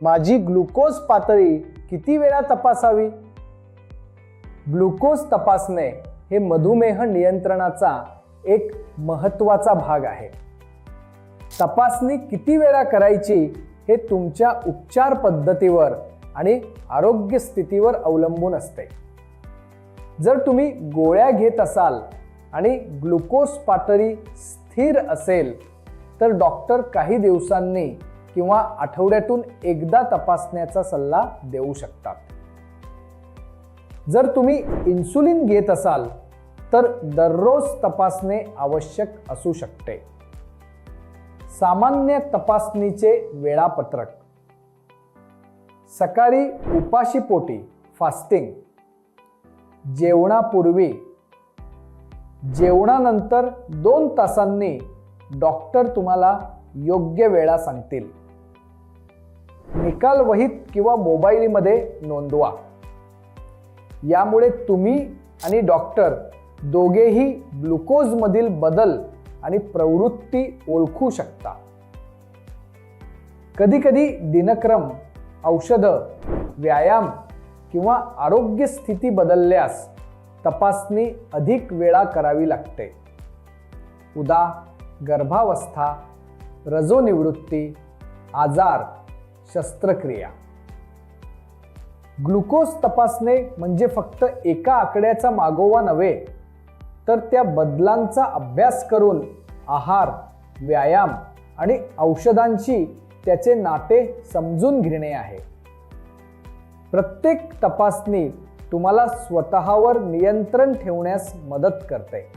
माझी ग्लुकोज पातळी किती वेळा तपासावी? ग्लुकोज तपासणे हे मधुमेह नियंत्रणाचा एक महत्त्वाचा भाग आहे. तपासणी किती वेळा करायची हे तुमच्या उपचार पद्धतीवर आणि आरोग्य स्थितीवर अवलंबून असते. जर तुम्ही गोळ्या घेत असाल आणि ग्लुकोज पातळी स्थिर असेल तर डॉक्टर काही दिवसांनी किंवा आठवड्यातून एकदा तपासण्याचा सल्ला देऊ शकतात. जर तुम्ही इन्सुलिन घेत असाल तर दररोज तपासणे आवश्यक असू शकते. सामान्य तपासणीचे वेळापत्रक: सकाळी उपाशीपोटी फास्टिंग, जेवणापूर्वी, जेवणानंतर 2 तासांनी डॉक्टर तुम्हाला योग्य वेळा सांगतील. निकाल वहीत किंवा मोबाईलमध्ये नोंदवा. यामुळे तुम्ही आणि डॉक्टर दोघेही ग्लुकोजमधील बदल आणि प्रवृत्ती ओळखू शकता. कधीकधी दिनक्रम, औषधं, व्यायाम किंवा आरोग्य स्थिती बदलल्यास तपासणी अधिक वेळा करावी लागते. उदा. गर्भावस्था, रजोनिवृत्ती, आजार, शस्त्रक्रिया. ग्लुकोज तपासणे म्हणजे फक्त एका आकड्याचा मागोवा नव्हे, तर त्या बदलांचा अभ्यास करून आहार, व्यायाम आणि औषधांशी त्याचे नाते समजून घेणे आहे. प्रत्येक तपासणी तुम्हाला स्वतःवर नियंत्रण ठेवण्यास मदत करते.